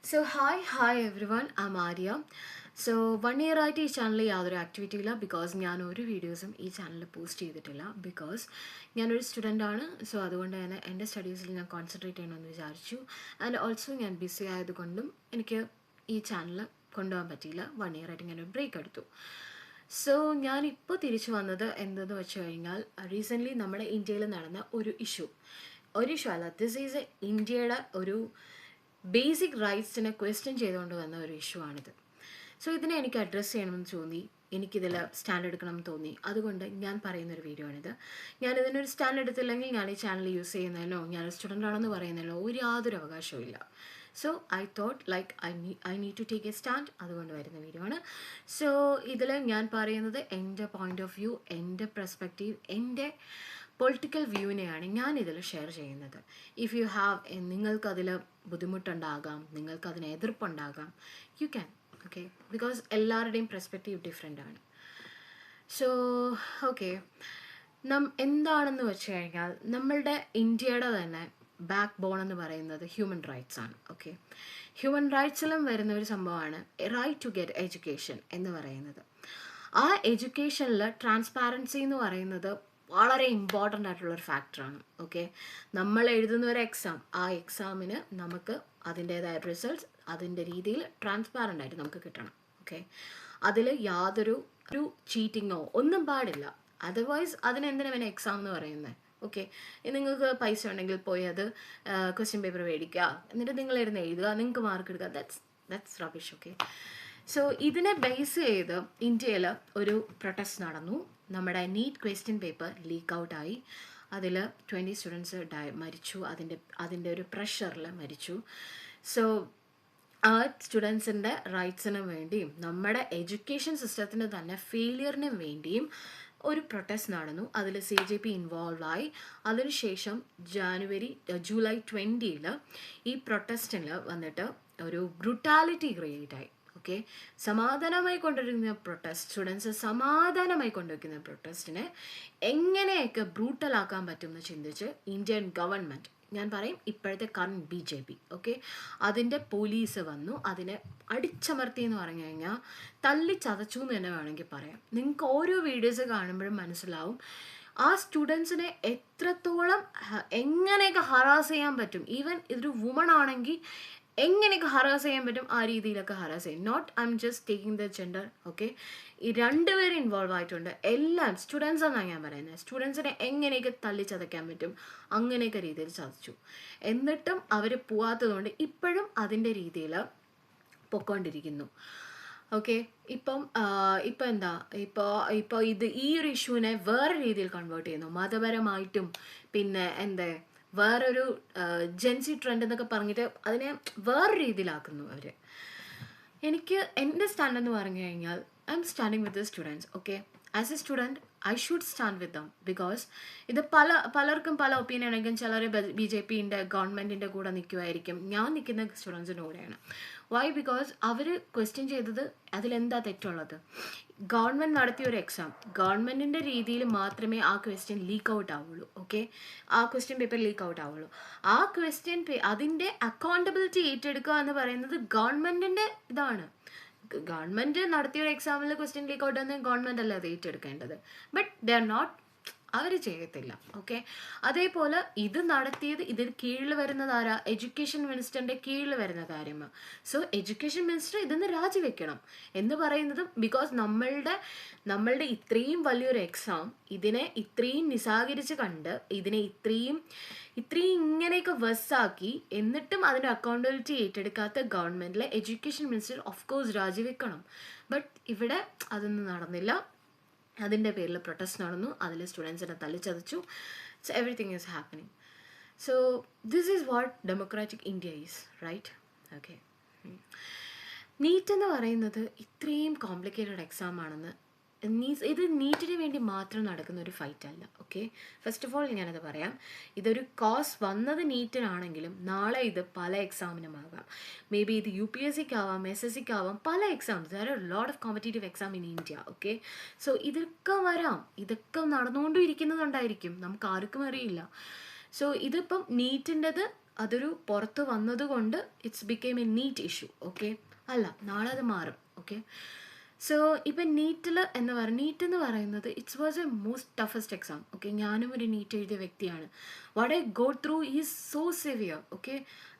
Hi everyone, I'm Arya. So 1 year ആയിട്ട് ഈ ചാനലിൽ യാതൊരു ആക്ടിവിറ്റി ഇല്ല ബിക്കോസ് ഞാൻ ഒരു വീഡിയോസും ഈ ചാനലിൽ പോസ്റ്റ് ചെയ്തിട്ടില്ല ബിക്കോസ് ഞാനൊരു സ്റ്റുഡൻ്റ് ആണ്. സോ അതുകൊണ്ട് തന്നെ എൻ്റെ സ്റ്റഡീസിൽ ഞാൻ കോൺസെൻട്രേറ്റ് ചെയ്യണമെന്ന് വിചാരിച്ചു. ആൻഡ് ഓൾസോ ഞാൻ ബിസി ആയതുകൊണ്ടും എനിക്ക് ഈ ചാനൽ കൊണ്ടുപോകാൻ പറ്റിയില്ല. 1 year ആയിട്ട് ഞാനൊരു ബ്രേക്ക് എടുത്തു. സോ ഞാനിപ്പോൾ തിരിച്ചു വന്നത് എന്തെന്ന് വെച്ച് കഴിഞ്ഞാൽ റീസെൻ്റ്ലി നമ്മുടെ ഇന്ത്യയിൽ നടന്ന ഒരു ഇഷ്യൂ അല്ല, ദിസ് ഈസ് ഇന്ത്യയുടെ ഒരു ബേസിക് റൈറ്റ്സിനെ ക്വസ്റ്റ്യൻ ചെയ്തുകൊണ്ട് വന്ന ഒരു ഇഷ്യൂ ആണിത്. സോ ഇതിനെ എനിക്ക് അഡ്രസ്സ് ചെയ്യണമെന്ന് തോന്നി, എനിക്കിതിൽ സ്റ്റാൻഡ് എടുക്കണമെന്ന് തോന്നി. അതുകൊണ്ട് ഞാൻ പറയുന്നൊരു വീഡിയോ ആണിത്. ഞാനിതിനൊരു സ്റ്റാൻഡ് എടുത്തില്ലെങ്കിൽ ഞാൻ ഈ ചാനൽ യൂസ് ചെയ്യുന്നതിനോ ഞാൻ സ്റ്റുഡൻ്റ് ആണെന്ന് പറയുന്നതിനോ യാതൊരു അവകാശവും ഇല്ല. So I thought like I need to take a stand. അതുകൊണ്ട് വരുന്ന വീഡിയോ ആണ്. സോ ഇതിൽ ഞാൻ പറയുന്നത് എൻ്റെ പോയിൻ്റ് ഓഫ് വ്യൂ, എൻ്റെ പെർസ്പെക്റ്റീവ്, എൻ്റെ പൊളിറ്റിക്കൽ വ്യൂവിനെയാണ് ഞാനിതിൽ ഷെയർ ചെയ്യുന്നത്. ഇഫ് യു ഹാവ് നിങ്ങൾക്കതിൽ ബുദ്ധിമുട്ടുണ്ടാകാം, നിങ്ങൾക്കതിന് എതിർപ്പുണ്ടാകാം, യു ക്യാൻ. ഓക്കെ, ബിക്കോസ് എല്ലാവരുടെയും പെർസ്പെക്റ്റീവ് ഡിഫറെൻ്റ് ആണ്. സോ ഓക്കെ, എന്താണെന്ന് വെച്ച് കഴിഞ്ഞാൽ നമ്മളുടെ ഇന്ത്യയുടെ തന്നെ ബാക്ക് ബോൺ എന്ന് പറയുന്നത് ഹ്യൂമൻ റൈറ്റ്സ് ആണ്. ഓക്കെ, ഹ്യൂമൻ റൈറ്റ്സിലും വരുന്ന ഒരു സംഭവമാണ് റൈറ്റ് ടു ഗെറ്റ് എഡ്യൂക്കേഷൻ എന്ന് പറയുന്നത്. ആ എഡ്യൂക്കേഷനിൽ ട്രാൻസ്പാരൻസി എന്ന് പറയുന്നത് വളരെ ഇമ്പോർട്ടൻ്റ് ആയിട്ടുള്ളൊരു ഫാക്ടറാണ്. ഓക്കെ, നമ്മൾ എഴുതുന്ന ഒരു എക്സാം, ആ എക്സാമിന് നമുക്ക് അതിൻ്റേതായ റിസൾട്ട്സ് അതിൻ്റെ രീതിയിൽ ട്രാൻസ്പാരൻ്റ് ആയിട്ട് നമുക്ക് കിട്ടണം. ഓക്കെ, അതിൽ യാതൊരു ചീറ്റിങ്ങോ ഒന്നും പാടില്ല. അതർവൈസ് അതിനെന്തിനാണ് പിന്നെ എക്സാം എന്ന് പറയുന്നത്? ഓക്കെ, നിങ്ങൾക്ക് പൈസ ഉണ്ടെങ്കിൽ പോയി അത് ക്വസ്റ്റ്യൻ പേപ്പർ മേടിക്കുക, എന്നിട്ട് നിങ്ങൾ ഇരുന്ന് എഴുതുക, നിങ്ങൾക്ക് മാർക്ക് എടുക്കുക. That's rubbish. ഓക്കെ, സോ ഇതിനെ ബേസ് ചെയ്ത് ഇന്ത്യയിൽ ഒരു പ്രൊട്ടസ്റ്റ് നടന്നു. നമ്മുടെ നീറ്റ് ക്വസ്റ്റ്യൻ പേപ്പർ ലീക്ക് ഔട്ടായി. അതിൽ 20 സ്റ്റുഡൻസ് മരിച്ചു. അതിൻ്റെ ഒരു പ്രഷറിൽ മരിച്ചു. സോ ആ സ്റ്റുഡൻസിൻ്റെ റൈറ്റ്സിന് വേണ്ടിയും നമ്മുടെ എഡ്യൂക്കേഷൻ സിസ്റ്റത്തിന് തന്നെ ഫെയിലിയറിന് വേണ്ടിയും ഒരു പ്രൊട്ടസ്റ്റ് നടന്നു. അതിൽ CJP ഇൻവോൾവ് ആയി. അതിനുശേഷം ജൂലൈ 20 ഈ പ്രൊട്ടസ്റ്റിൽ വന്നിട്ട് ഒരു ബ്രുട്ടാലിറ്റി ക്രിയേറ്റ് ആയി. ഓക്കെ, സമാധാനമായി കൊണ്ടിരിക്കുന്ന പ്രൊട്ടസ്റ്റ്, സ്റ്റുഡൻസ് സമാധാനമായി കൊണ്ടുവയ്ക്കുന്ന പ്രൊട്ടസ്റ്റിനെ എങ്ങനെയൊക്കെ ബ്രൂട്ടലാക്കാൻ പറ്റുമെന്ന് ചിന്തിച്ച് ഇന്ത്യൻ ഗവൺമെൻറ്, ഞാൻ പറയും ഇപ്പോഴത്തെ കറണ്ട് BJP, ഓക്കെ, അതിൻ്റെ പോലീസ് വന്നു അതിനെ അടിച്ചമർത്തി എന്ന് പറഞ്ഞു കഴിഞ്ഞാൽ തല്ലിച്ചതച്ചു എന്ന് തന്നെ വേണമെങ്കിൽ പറയാം. നിങ്ങൾക്ക് ഓരോ വീഡിയോസ് കാണുമ്പോഴും മനസ്സിലാവും ആ സ്റ്റുഡൻസിനെ എത്രത്തോളം എങ്ങനെയൊക്കെ ഹറാസ് ചെയ്യാൻ പറ്റും. ഈവൻ ഇതൊരു വുമൺ ആണെങ്കിൽ എങ്ങനെയൊക്കെ ഹറാസ് ചെയ്യാൻ പറ്റും ആ രീതിയിലൊക്കെ ഹറാസ് ചെയ്യും. Not I'm just taking the gender. Okay, ഈ രണ്ടുപേരും ഇൻവോൾവ് ആയിട്ടുണ്ട്. എല്ലാം സ്റ്റുഡൻസ് എന്നാണ് ഞാൻ പറയുന്നത്. സ്റ്റുഡൻസിനെ എങ്ങനെയൊക്കെ തല്ലിച്ചതയ്ക്കാൻ പറ്റും അങ്ങനെയൊക്കെ രീതിയിൽ ചതച്ചു. എന്നിട്ടും അവർ പോവാത്തതുകൊണ്ട് ഇപ്പോഴും അതിൻ്റെ രീതിയിൽ പൊയ്ക്കൊണ്ടിരിക്കുന്നു. ഓക്കെ, ഇപ്പം എന്താ ഇപ്പോൾ ഈ ഒരു ഇഷ്യൂവിനെ വേറെ രീതിയിൽ കൺവേർട്ട് ചെയ്യുന്നു, മതപരമായിട്ടും. പിന്നെ വേറൊരു ജെൻസി ട്രെൻഡ് എന്നൊക്കെ പറഞ്ഞിട്ട് അതിനെ വേറെ രീതിയിലാക്കുന്നു അവർ. എനിക്ക് എൻ്റെ സ്റ്റാൻഡ് എന്ന് പറഞ്ഞു കഴിഞ്ഞാൽ I M standing with the students. Okay, as A student I should stand with dum. Because ഇത് പലർക്കും പല ഒപ്പീനിയൻ ആയിരിക്കും. ചിലർ BJPൻ്റെ ഗവൺമെൻറ്റിൻ്റെ കൂടെ നിൽക്കുമായിരിക്കും. ഞാൻ നിൽക്കുന്ന സ്റ്റുഡൻസിൻ്റെ കൂടെയാണ്. വൈ? ബിക്കോസ് അവർ ക്വസ്റ്റ്യൻ ചെയ്തത് അതിലെന്താ തെറ്റുള്ളത്? ഗവൺമെൻറ് നടത്തിയ ഒരു എക്സാം, ഗവൺമെൻറ്റിൻ്റെ രീതിയിൽ മാത്രമേ ആ ക്വസ്റ്റ്യൻ ലീക്ക് ഔട്ട് ആവുള്ളൂ. ഓക്കെ, ആ ക്വസ്റ്റ്യൻ പേപ്പർ ലീക്ക് ഔട്ട് ആവുള്ളൂ. ആ അതിൻ്റെ അക്കൗണ്ടബിലിറ്റി ഏറ്റെടുക്കുക എന്ന് പറയുന്നത് ഗവൺമെൻറ്റിൻ്റെ ഇതാണ്. ഗവൺമെൻറ് നടത്തിയൊരു എക്സാമിൽ ക്വസ്റ്റ്യൻ ലീക്ക് ഔട്ട് എന്ന് ഗവൺമെൻറ് അല്ല അത് ഏറ്റെടുക്കേണ്ടത്. ബട്ട് ദേ ആർ നോട്ട്, അവർ ചെയ്യത്തില്ല. ഓക്കെ, അതേപോലെ ഇത് നടത്തിയത് ഇതിന് കീഴിൽ വരുന്നത് ആരാ? എഡ്യൂക്കേഷൻ മിനിസ്റ്ററിൻ്റെ കീഴിൽ വരുന്ന കാര്യമാണ്. സോ എഡ്യൂക്കേഷൻ മിനിസ്റ്റർ ഇതൊന്ന് രാജിവെക്കണം എന്ന് പറയുന്നതും ബിക്കോസ് നമ്മളുടെ ഇത്രയും വലിയൊരു എക്സാം ഇതിനെ ഇത്രയും നിസാകരിച്ച് കണ്ട് ഇതിനെ ഇത്രയും ഇങ്ങനെയൊക്കെ വെസ്സാക്കി എന്നിട്ടും അതിൻ്റെ അക്കൗണ്ടബിലിറ്റി ഏറ്റെടുക്കാത്ത ഗവൺമെൻറ്റിലെ എഡ്യൂക്കേഷൻ മിനിസ്റ്റർ ഓഫ് കോഴ്സ് രാജിവെക്കണം. ബട്ട് ഇവിടെ അതൊന്നും നടന്നില്ല. അതിൻ്റെ പേരിൽ പ്രൊട്ടസ്റ്റ് നടന്നു. അതിൽ സ്റ്റുഡൻസിനെ തല്ലിച്ചതച്ചു. So everything is happening. So this is what democratic India is, right? Okay, NEET എന്ന് പറയുന്നത് ഇത്രയും കോംപ്ലിക്കേറ്റഡ് എക്സാം ആണെന്ന് ഇത് നീറ്റിന് വേണ്ടി മാത്രം നടക്കുന്ന ഒരു ഫൈറ്റ് അല്ല. ഓക്കെ, ഫസ്റ്റ് ഓഫ് ഓൾ ഞാനത് പറയാം. ഇതൊരു കോസ് വന്നത് നീറ്റിനാണെങ്കിലും നാളെ ഇത് പല എക്സാമിനുമാകാം. മേ ബി ഇത് UPSCക്കാവാം, SSCക്കാവാം, പല exams. There are lot of competitive exam in India. Okay, so ഇതൊക്കെ വരാം, ഇതൊക്കെ നടന്നുകൊണ്ടിരിക്കുന്നതുണ്ടായിരിക്കും, നമുക്ക് ആർക്കും അറിയില്ല. സോ ഇതിപ്പം നീറ്റിൻ്റെത് അതൊരു പുറത്ത് വന്നതുകൊണ്ട് it's became a NEET issue. Okay, അല്ല, നാളെ അത് മാറും. ഓക്കെ, സോ ഇപ്പം നീറ്റ് എന്ന് പറയുന്നത് it's was A most toughest exam. Okay, ഞാനും ഒരു നീറ്റ് എഴുതിയ വ്യക്തിയാണ്. What I go through is so severe. Okay,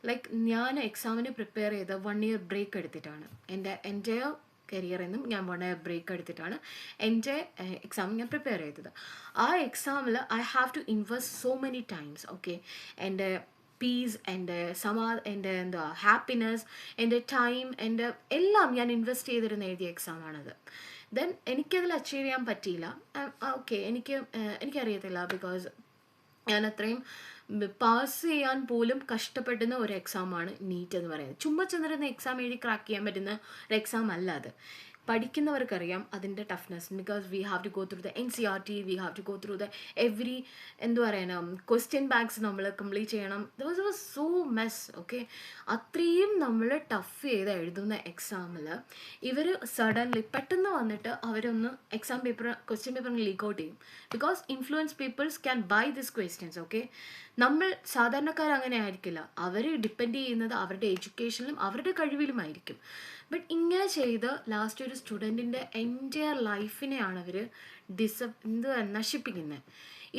like ഞാൻ എക്സാമിന് പ്രിപ്പയർ ചെയ്ത 1 year ബ്രേക്ക് എടുത്തിട്ടാണ്. എൻ്റെ കരിയറിൽ നിന്നും ഞാൻ 1 year ബ്രേക്ക് എടുത്തിട്ടാണ് എൻ്റെ എക്സാം ഞാൻ പ്രിപ്പയർ ചെയ്തത്. ആ എക്സാമിൽ I have to invest so many times. Okay, എൻ്റെ പീസ്, എൻ്റെ എൻ്റെ ഹാപ്പിനെസ്, എൻ്റെ ടൈം, എൻ്റെ എല്ലാം ഞാൻ ഇൻവെസ്റ്റ് ചെയ്തിരുന്ന എഴുതിയ എക്സാമാണത്. ദെൻ എനിക്കതിൽ അച്ചീവ് ചെയ്യാൻ പറ്റിയില്ല. ഓക്കെ, എനിക്കറിയത്തില്ല, ബിക്കോസ് ഞാൻ അത്രയും പാസ് ചെയ്യാൻ പോലും കഷ്ടപ്പെടുന്ന ഒരു എക്സാമാണ് നീറ്റ് എന്ന് പറയുന്നത്. ചുമ്മാ ചെന്നിരുന്ന എക്സാം എഴുതി ക്രാക്ക് ചെയ്യാൻ പറ്റുന്ന ഒരു എക്സാം അല്ല അത്. പഠിക്കുന്നവർക്കറിയാം അതിൻ്റെ toughness, because we have to go through the NCERT, we have to go through the every question banks നമ്മൾ കംപ്ലീറ്റ് ചെയ്യണം. That was so mess. Okay, അത്രയും നമ്മൾ ടഫ് ചെയ്ത് എഴുതുന്ന എക്സാമിൽ ഇവർ സഡൻലി പെട്ടെന്ന് വന്നിട്ട് അവരൊന്ന് ക്വസ്റ്റ്യൻ പേപ്പർ ലീക്ക് ഔട്ട് ചെയ്യും. Because influence peoples can by this questions. Okay, നമ്മൾ സാധാരണക്കാർ അങ്ങനെ ആയിരിക്കില്ല. അവർ ഡിപ്പെൻഡ് ചെയ്യുന്നത് അവരുടെ എഡ്യൂക്കേഷനിലും അവരുടെ കഴിവിലുമായിരിക്കും. ബട്ട് ഇങ്ങനെ ചെയ്ത് ലാസ്റ്റ് ഒരു സ്റ്റുഡൻറ്റിൻ്റെ എൻറ്റയർ ലൈഫിനെയാണ് അവർ നശിപ്പിക്കുന്നത്.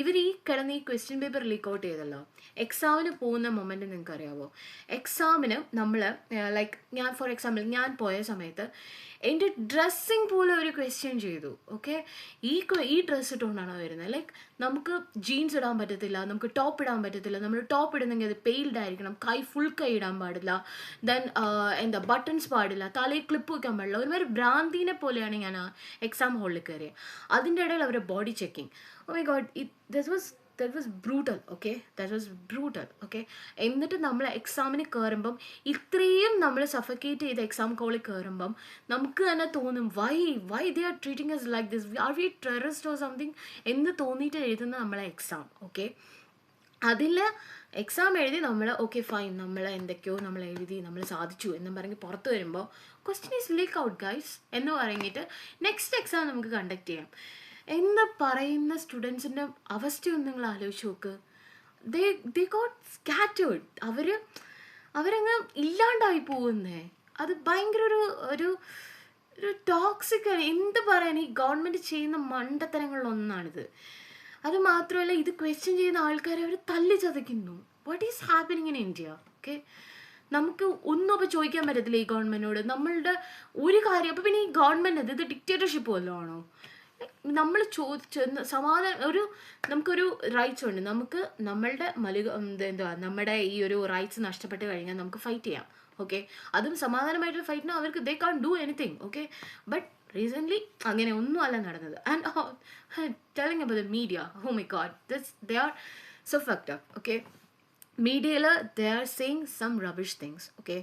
ഇവർ ഈ ക്വസ്റ്റ്യൻ പേപ്പർ ലീക്ക് ഔട്ട് ചെയ്തല്ലോ, എക്സാമിന് പോകുന്ന മൊമെൻറ്റ് നിങ്ങൾക്ക് അറിയാമോ? എക്സാമിന് നമ്മൾ ലൈക്ക് ഞാൻ ഫോർ എക്സാമ്പിൾ ഞാൻ പോയ സമയത്ത് എൻ്റെ ഡ്രസ്സിങ് പോലെ ഒരു ക്വസ്റ്റ്യൻ ചെയ്തു. ഓക്കെ, ഈ ഡ്രസ്സ് ഇട്ടുകൊണ്ടാണ് വരുന്നത്. ലൈക്ക് നമുക്ക് ജീൻസ് ഇടാൻ പറ്റത്തില്ല, നമുക്ക് ടോപ്പ് ഇടാൻ പറ്റത്തില്ല. നമ്മൾ ടോപ്പ് ഇടുന്നെങ്കിൽ അത് പെയിൽഡ് ആയിരിക്കണം, ഫുൾ കൈ ഇടാൻ പാടില്ല, ദെൻ ബട്ടൺസ് പാടില്ല, തലയിൽ ക്ലിപ്പ് വയ്ക്കാൻ പാടില്ല. ഒരുമാതിരി ഭ്രാന്തിനെ പോലെയാണ് ഞാൻ ആ എക്സാം ഹാളിൽ കയറിയത്. അതിൻ്റെ ഇടയിൽ അവരുടെ body checking. Oh my god, that was brutal. Okay, that was brutal. Okay, എന്നിട്ട് നമ്മൾ എക്സാമിന് കയറുമ്പം ഇത്രയും നമ്മൾ സഫക്കേറ്റ് ചെയ്ത് എക്സാം കോളിൽ കയറുമ്പം നമുക്ക് തന്നെ തോന്നും why they are treating us like this, are we terrorist or something എന്ന് തോന്നിയിട്ട് എഴുതുന്ന നമ്മളെ എക്സാം. ഓക്കെ, അതിൽ എക്സാം എഴുതി നമ്മൾ ഓക്കെ ഫൈൻ, നമ്മൾ എന്തൊക്കെയോ നമ്മൾ എഴുതി, നമ്മൾ സാധിച്ചു എന്നും പറഞ്ഞ് പുറത്ത് വരുമ്പോൾ question is leak out guys എന്ന് പറഞ്ഞിട്ട് നെക്സ്റ്റ് എക്സാം നമുക്ക് കണ്ടക്ട് ചെയ്യാം എന്ന് പറയുന്ന സ്റ്റുഡൻസിൻ്റെ അവസ്ഥയൊന്നും നിങ്ങൾ ആലോചിച്ച് നോക്ക്. They got scattered. അവരങ്ങ് ഇല്ലാണ്ടായി പോകുന്നേ. അത് ഭയങ്കര ഒരു ടോക്സിക്. എന്ത് പറയാൻ, ഈ ഗവൺമെൻറ് ചെയ്യുന്ന മണ്ടത്തരങ്ങളിലൊന്നാണിത്. അത് മാത്രമല്ല, ഇത് ക്വസ്റ്റ്യൻ ചെയ്യുന്ന ആൾക്കാരെ അവർ തല്ലി ചതയ്ക്കുന്നു. What is happening in India? Okay, നമുക്ക് ഒന്നും അപ്പോൾ ചോദിക്കാൻ പറ്റത്തില്ല ഈ ഗവൺമെൻറ്റിനോട് നമ്മളുടെ ഒരു കാര്യം. അപ്പോൾ പിന്നെ ഈ ഗവൺമെൻറ് ഇത് ഡിക്റ്റേറ്റർഷിപ്പ് വല്ലതും ആണോ? നമ്മൾ നമുക്കൊരു റൈറ്റ്സ് ഉണ്ട്. നമുക്ക് നമ്മളുടെ നമ്മുടെ ഈ ഒരു റൈറ്റ്സ് നഷ്ടപ്പെട്ട് കഴിഞ്ഞാൽ നമുക്ക് ഫൈറ്റ് ചെയ്യാം. ഓക്കെ, അതും സമാധാനമായിട്ടൊരു ഫൈറ്റിന് അവർക്ക് they can do anything. Okay, but recently അങ്ങനെ ഒന്നും അല്ല നടന്നത്. And telling about the media, oh my god, they are so fucked up. Okay, മീഡിയയിൽ they are saying some rubbish things. Okay,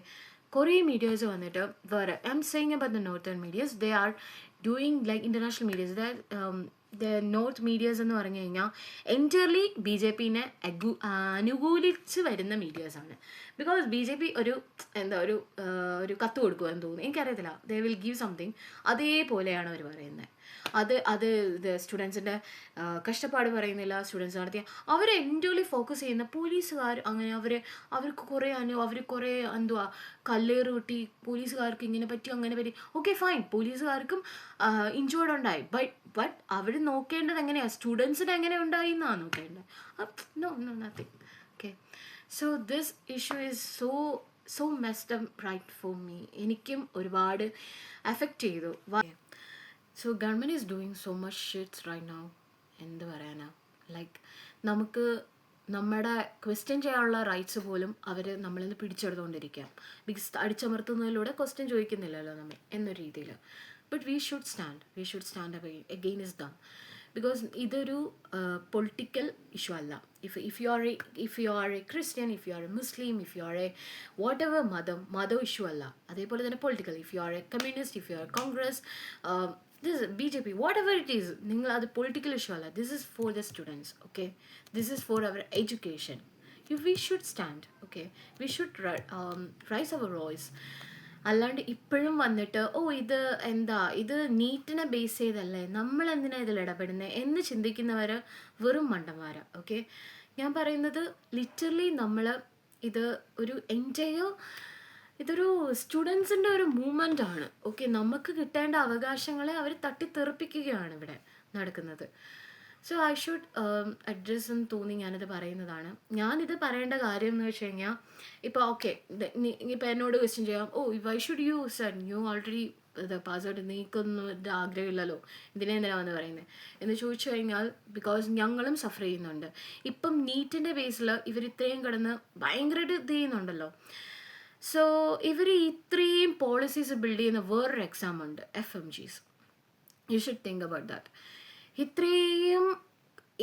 കുറേ മീഡിയാസ് വന്നിട്ട് വേറെ I'm saying about the northern medias, they are doing like international medias. The north medias എന്ന് പറഞ്ഞു കഴിഞ്ഞാൽ entirely BJP അനുകൂലിച്ച് വരുന്ന മീഡിയാസാണ്. Because BJP ഒരു കത്ത് കൊടുക്കുമെന്ന് തോന്നുന്നു, എനിക്കറിയത്തില്ല. ദേ വിൽ ഗീവ് സംതിങ്, അതേപോലെയാണ് അവർ പറയുന്നത്. അത് സ്റ്റുഡൻസിൻ്റെ കഷ്ടപ്പാട് പറയുന്നില്ല. സ്റ്റുഡൻസ് നടത്തിയ അവർ എൻറ്റോലി ഫോക്കസ് ചെയ്യുന്ന പോലീസുകാർ അങ്ങനെ അവർക്ക് കുറേ കല്ലേറ് കിട്ടി, പോലീസുകാർക്ക് ഇങ്ങനെ പറ്റി അങ്ങനെ പറ്റി. ഓക്കെ ഫൈൻ, പോലീസുകാർക്കും ഇഞ്ചോർഡ് ഉണ്ടായി. ബട്ട് അവർ നോക്കേണ്ടത് എങ്ങനെയാണ്, സ്റ്റുഡൻസിന് എങ്ങനെ ഉണ്ടായി എന്നാണ് നോക്കേണ്ടത്. No nothing. Okay, so this issue is so messed up right for me. എനിക്കും ഒരുപാട് അഫക്റ്റ് ചെയ്തു. So government is doing so much shits right now. എന്ത് പറയാനാ, ലൈക്ക് നമുക്ക് നമ്മുടെ ക്വസ്റ്റ്യൻ ചെയ്യാനുള്ള റൈറ്റ്സ് പോലും അവർ നമ്മളിൽ നിന്ന് പിടിച്ചെടുത്തുകൊണ്ടിരിക്കാം. ബിക്കോസ് അടിച്ചമർത്തുന്നതിലൂടെ ക്വസ്റ്റ്യൻ ചോദിക്കുന്നില്ലല്ലോ നമ്മൾ എന്നൊരു രീതിയിൽ. But we should stand against them. Because ഇതൊരു പൊളിറ്റിക്കൽ ഇഷ്യൂ അല്ല. If you are a Christian, if you are a Muslim, if you are a whatever മതം ഇഷ്യൂ അല്ല. അതേപോലെ തന്നെ political, if you are a communist, if you are Congress, this is BJP, whatever it is, നിങ്ങൾ അത് political issue അല്ല. This is for the students. Okay, this is for our education. We should stand. Okay, we should raise our voice. അല്ലാണ്ട് ഇപ്പോഴും വന്നിട്ട് ഇത് നീറ്റിനെ base ചെയ്തല്ലേ, നമ്മളെന്തിനാ ഇതിൽ ഇടപെടുന്നത് എന്ന് ചിന്തിക്കുന്നവർ വെറും മണ്ടന്മാരാണ്. ഓക്കെ, ഞാൻ പറയുന്നത് ലിറ്ററലി നമ്മൾ ഇത് ഒരു ഇതൊരു സ്റ്റുഡൻസിൻ്റെ ഒരു മൂവ്മെൻ്റ് ആണ്. ഓക്കെ, നമുക്ക് കിട്ടേണ്ട അവകാശങ്ങളെ അവർ തട്ടിത്തെറിപ്പിക്കുകയാണ് ഇവിടെ നടക്കുന്നത്. സോ ഐ ഷുഡ് അഡ്രസ് എന്ന് തോന്നി ഞാനിത് പറയുന്നതാണ്. ഞാനിത് പറയേണ്ട കാര്യം എന്ന് വെച്ച് കഴിഞ്ഞാൽ, ഇപ്പോൾ ഓക്കെ ഇപ്പോൾ എന്നോട് ക്വസ്റ്റ്യൻ ചെയ്യാം, oh why should you son you already ഇത് പാസ്വേഡ്, നീക്കൊന്നും ഇത് ആഗ്രഹമില്ലല്ലോ, എന്തിനാന്ന് പറയുന്നത് എന്ന് ചോദിച്ചു കഴിഞ്ഞാൽ, ബിക്കോസ് ഞങ്ങളും സഫർ ചെയ്യുന്നുണ്ട്. ഇപ്പം നീറ്റിൻ്റെ ബേസിൽ ഇവർ ഇത്രയും കിടന്ന് ഭയങ്കരമായിട്ട് ഇത് ചെയ്യുന്നുണ്ടല്ലോ. സോ ഇവർ ഇത്രയും പോളിസീസ് ബിൽഡ് ചെയ്യുന്ന വേറൊരു എക്സാം ഉണ്ട്, FMGs. You should think about that. ഇത്രയും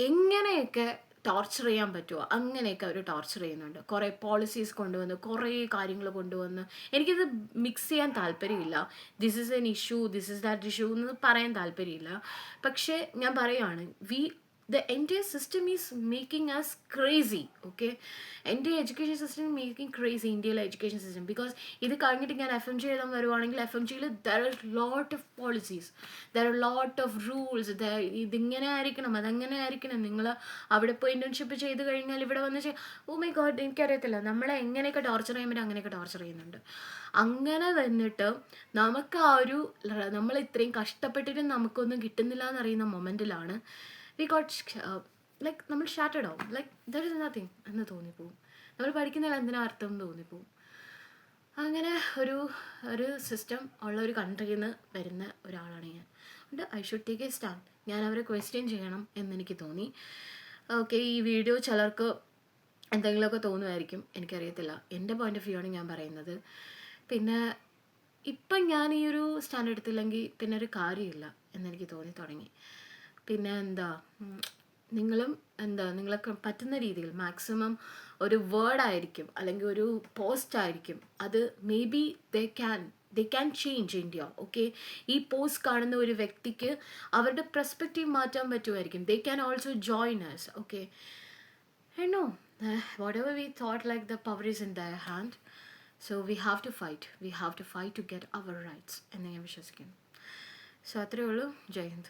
എങ്ങനെയൊക്കെ ടോർച്ചർ ചെയ്യാൻ പറ്റുമോ അങ്ങനെയൊക്കെ അവർ ടോർച്ചർ ചെയ്യുന്നുണ്ട്. കുറേ പോളിസീസ് കൊണ്ടുവന്ന്, കുറേ കാര്യങ്ങൾ കൊണ്ടുവന്ന്. എനിക്കിത് മിക്സ് ചെയ്യാൻ താല്പര്യമില്ല. This is an issue, this is that issue എന്ന് പറയാൻ താല്പര്യമില്ല. പക്ഷേ ഞാൻ പറയുകയാണ്, the entire system is making us crazy. Okay, entire education system is making crazy, Indian education system. Because ഇത് കഴിഞ്ഞിട്ട് ഞാൻ FMG എഴുതാൻ വരുവാണെങ്കിൽ, FMGയിൽ there are lot of policies, there are lot of rules. ഇതിങ്ങനെ ആയിരിക്കണം, അതങ്ങനെ ആയിരിക്കണം. നിങ്ങൾ അവിടെ പോയി ഇൻറ്റേൺഷിപ്പ് ചെയ്ത് കഴിഞ്ഞാൽ ഇവിടെ വന്ന് ഓ മൈ ഗോഡ്, എനിക്കറിയത്തില്ല, നമ്മളെ എങ്ങനെയൊക്കെ ടോർച്ചർ ചെയ്യാൻ പറ്റും അങ്ങനെയൊക്കെ ടോർച്ചർ ചെയ്യുന്നുണ്ട്. അങ്ങനെ വന്നിട്ട് നമുക്ക് നമ്മൾ ഇത്രയും കഷ്ടപ്പെട്ടിട്ട് നമുക്കൊന്നും കിട്ടുന്നില്ല എന്നറിയുന്ന മൊമെൻറ്റിലാണ് we got like നമ്മൾ ഷാറ്റർഡ് ആവും. ലൈക്ക് ദർ ഇസ് നത്തിങ് എന്ന് തോന്നിപ്പോവും. നമ്മൾ പഠിക്കുന്നതിൽ എന്തിനാ അർത്ഥം എന്ന് തോന്നിപ്പോവും. അങ്ങനെ ഒരു സിസ്റ്റം ഉള്ള ഒരു കൺട്രിയിൽ നിന്ന് വരുന്ന ഒരാളാണ് ഞാൻ. അതുകൊണ്ട് I should take a stand. ഞാൻ അവരെ ക്വസ്റ്റ്യൻ ചെയ്യണം എന്നെനിക്ക് തോന്നി. ഓക്കെ, ഈ വീഡിയോ ചിലർക്ക് എന്തെങ്കിലുമൊക്കെ തോന്നുമായിരിക്കും, എനിക്കറിയത്തില്ല. എൻ്റെ പോയിൻ്റ് ഓഫ് വ്യൂ ആണ് ഞാൻ പറയുന്നത്. പിന്നെ ഇപ്പം ഞാൻ ഈ ഒരു സ്റ്റാൻഡ് എടുത്തില്ലെങ്കിൽ പിന്നെ ഒരു കാര്യമില്ല എന്നെനിക്ക് തോന്നി തുടങ്ങി. പിന്നെ നിങ്ങളും നിങ്ങൾക്ക് പറ്റുന്ന രീതിയിൽ മാക്സിമം ഒരു വേർഡായിരിക്കും അല്ലെങ്കിൽ ഒരു പോസ്റ്റ് ആയിരിക്കും, അത് may be they can change India. Okay, ഈ പോസ്റ്റ് കാണുന്ന ഒരു വ്യക്തിക്ക് അവരുടെ പെർസ്പെക്റ്റീവ് മാറ്റാൻ പറ്റുമായിരിക്കും. They can also join us. Okay, I know whatever we thought, like the power is in their hand. So we have to fight to get our rights എന്ന് ഞാൻ വിശ്വസിക്കുന്നു. സോ അത്രയേ ഉള്ളൂ. ജയ് ഹിന്ദ്.